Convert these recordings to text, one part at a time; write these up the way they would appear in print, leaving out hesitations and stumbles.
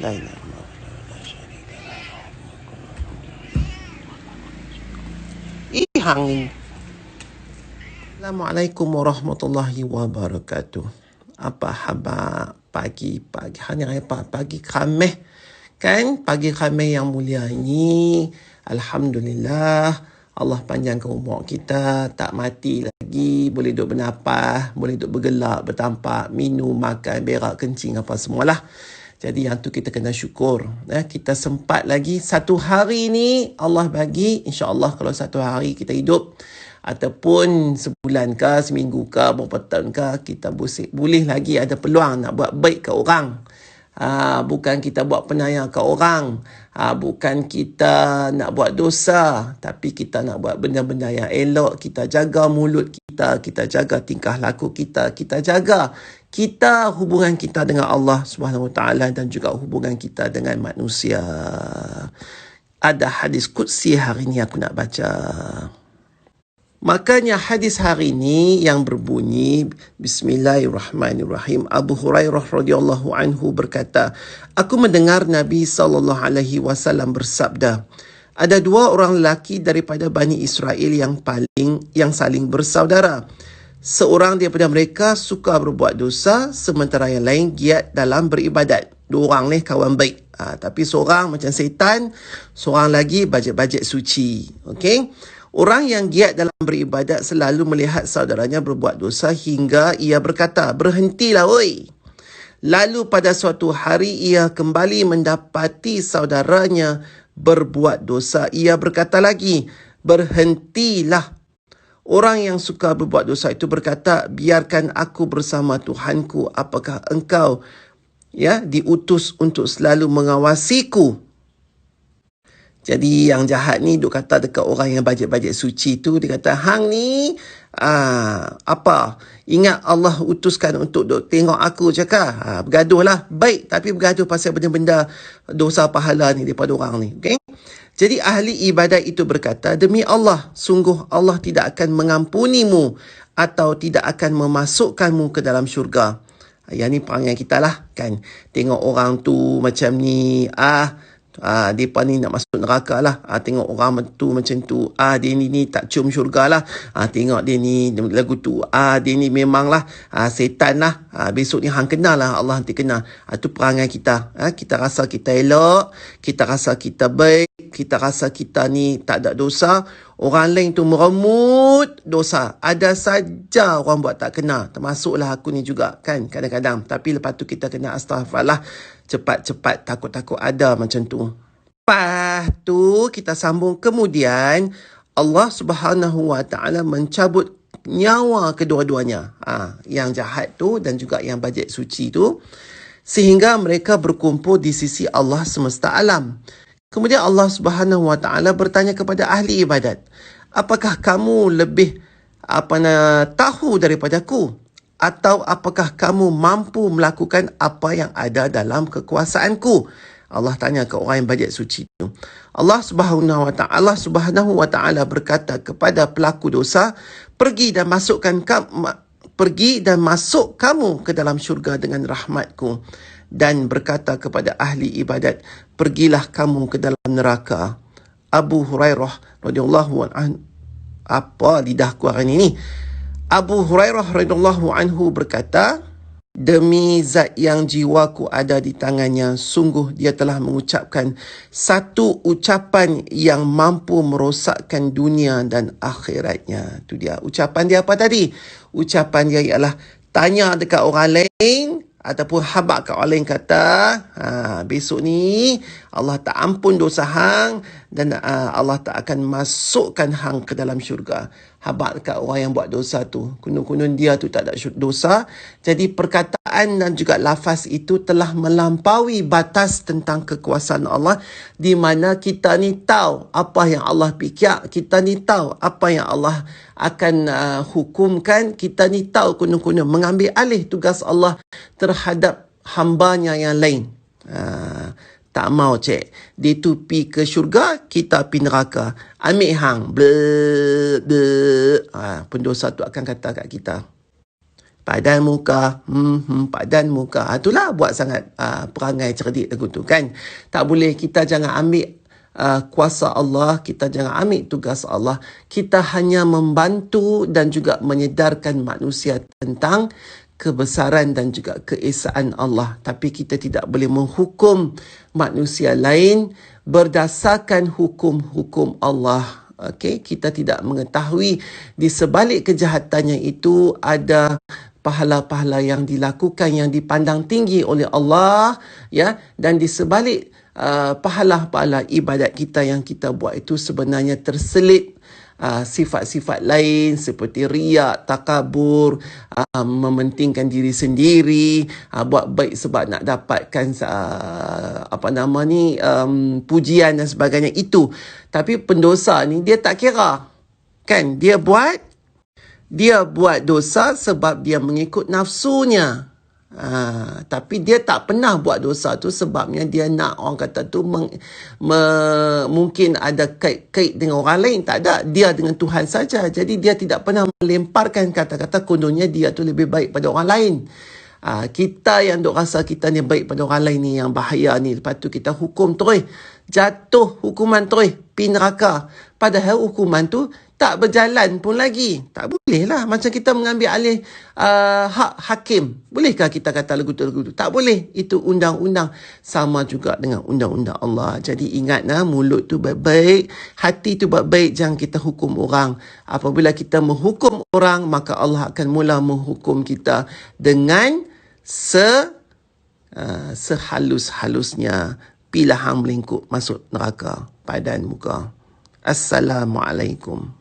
La ilaha illallah la syarika lah. Ihang ini. Assalamualaikum warahmatullahi wabarakatuh. Apa khabar pagi-pagi? Hanya apa? Pagi Khamis. Kan? Pagi Khamis yang mulia ini. Alhamdulillah. Allah panjangkan umur kita. Tak mati lagi. Boleh duduk bernafas. Boleh duduk bergelak, bertampak, minum, makan, berak, kencing, apa semualah. Jadi yang tu kita kena syukur. Kita sempat lagi satu hari ni Allah bagi. InsyaAllah kalau satu hari kita hidup. Ataupun sebulan ke, seminggu ke, beberapa tahun ke. Kita boleh lagi ada peluang nak buat baik ke orang. Bukan kita buat penayang ke orang. Bukan kita nak buat dosa. Tapi kita nak buat benda-benda yang elok. Kita jaga mulut kita. Kita jaga tingkah laku kita. Kita jaga hubungan kita dengan Allah Subhanahu Wa Taala dan juga hubungan kita dengan manusia. Ada hadis qudsi hari ni aku nak baca. Makanya hadis hari ni yang berbunyi Bismillahirrahmanirrahim. Abu Hurairah radhiyallahu anhu berkata, aku mendengar Nabi SAW bersabda, ada dua orang lelaki daripada Bani Israel yang saling bersaudara. Seorang daripada mereka suka berbuat dosa, sementara yang lain giat dalam beribadat. Dua orang ni kawan baik. Tapi seorang macam setan, seorang lagi bajet-bajet suci. Okey? Orang yang giat dalam beribadat selalu melihat saudaranya berbuat dosa hingga ia berkata, berhentilah oi. Lalu pada suatu hari ia kembali mendapati saudaranya berbuat dosa. Ia berkata lagi, berhentilah. Orang yang suka berbuat dosa itu berkata, biarkan aku bersama Tuhanku. Apakah engkau diutus untuk selalu mengawasiku? Jadi yang jahat ni duk kata dekat orang yang bajet-bajet suci tu, dia kata, hang ni apa? Ingat Allah utuskan untuk duk tengok aku cakap. Bergaduh lah. Baik, tapi bergaduh pasal benda-benda dosa pahala ni daripada orang ni. Okay? Jadi ahli ibadat itu berkata, demi Allah, sungguh Allah tidak akan mengampunimu atau tidak akan memasukkanmu ke dalam syurga. Yang ni perangai kita lah kan. Tengok orang tu macam ni, mereka ni nak masuk neraka lah. Tengok orang tu macam tu, dia ni tak cium syurga lah. Tengok dia ni lagu tu, dia ni memanglah setan lah. Besok ni hang kenal lah, Allah nanti kenal. Tu perangai kita. Kita rasa kita elok, kita rasa kita baik, kita rasa kita ni tak ada dosa. Orang lain tu meremut dosa. Ada saja orang buat tak kena. Termasuklah aku ni juga kan kadang-kadang. Tapi lepas tu kita kena astaghfirullah. Cepat-cepat takut-takut ada macam tu. Lepas tu kita sambung. Kemudian Allah Subhanahu Wa Taala mencabut nyawa kedua-duanya. Yang jahat tu dan juga yang bajet suci tu. Sehingga mereka berkumpul di sisi Allah semesta alam. Kemudian Allah Subhanahu Wa Taala bertanya kepada ahli ibadat, apakah kamu lebih tahu daripadaku? Atau apakah kamu mampu melakukan apa yang ada dalam kekuasaanku? Allah tanya ke orang yang bajet suci itu. Allah Subhanahu Wa Taala berkata kepada pelaku dosa, pergi dan masuk kamu ke dalam syurga dengan rahmatku. Dan berkata kepada ahli ibadat, pergilah kamu ke dalam neraka. Abu Hurairah radhiyallahu anhu, apa lidahku hari ini? Abu Hurairah radhiyallahu anhu berkata, demi zat yang jiwaku ada di tangannya, sungguh dia telah mengucapkan satu ucapan yang mampu merosakkan dunia dan akhiratnya. Itu dia. Ucapan dia apa tadi? Ucapan dia ialah tanya dekat orang lain, ataupun habaq kat orang lain kata, besok ni Allah tak ampun dosa hang dan Allah tak akan masukkan hang ke dalam syurga. Habaq dekat orang yang buat dosa tu. Kunun-kunun dia tu tak ada dosa. Jadi perkataan dan juga lafaz itu telah melampaui batas tentang kekuasaan Allah, di mana kita ni tahu apa yang Allah fikir, kita ni tahu apa yang Allah akan hukumkan, kita ni tahu kunun-kunun mengambil alih tugas Allah terhadap hambanya yang lain. Tak mau cek. Dia tu pi ke syurga, kita pi neraka. Ambil hang. Pendosa tu akan kata kat kita, Padan muka, padan muka. Itulah buat sangat perangai cerdik lagu tu kan. Tak boleh, kita jangan ambil kuasa Allah, kita jangan ambil tugas Allah. Kita hanya membantu dan juga menyedarkan manusia tentang kebesaran dan juga keesaan Allah. Tapi kita tidak boleh menghukum manusia lain berdasarkan hukum-hukum Allah. Okay? Kita tidak mengetahui di sebalik kejahatannya itu ada pahala-pahala yang dilakukan yang dipandang tinggi oleh Allah, ya, dan di sebalik pahala-pahala ibadat kita yang kita buat itu sebenarnya terselit sifat-sifat lain seperti riak, takabur, mementingkan diri sendiri, buat baik sebab nak dapatkan pujian dan sebagainya itu. Tapi pendosa ni dia tak kira, kan? Dia buat dosa sebab dia mengikut nafsunya. Tapi dia tak pernah buat dosa tu sebabnya dia nak, orang kata tu mungkin ada kait dengan orang lain. Tak ada, dia dengan Tuhan saja. Jadi dia tidak pernah melemparkan kata-kata kononnya dia tu lebih baik pada orang lain. Kita yang duk rasa kita ni baik pada orang lain ni yang bahaya ni. Lepas tu kita hukum terus, jatuh hukuman terus, pergi neraka. Padahal hukuman tu tak berjalan pun lagi. Tak boleh lah. Macam kita mengambil alih hak hakim. Bolehkah kita kata lagu tu? Tak boleh. Itu undang-undang. Sama juga dengan undang-undang Allah. Jadi ingat mulut tu baik-baik. Hati tu baik-baik. Jangan kita hukum orang. Apabila kita menghukum orang, maka Allah akan mula menghukum kita dengan sehalus-halusnya. Pilah hang melingkup masuk neraka. Padan muka. Assalamualaikum.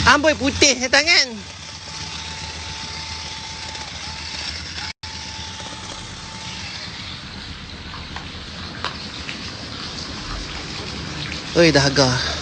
Amboi putih tangan. Oi, dahaga.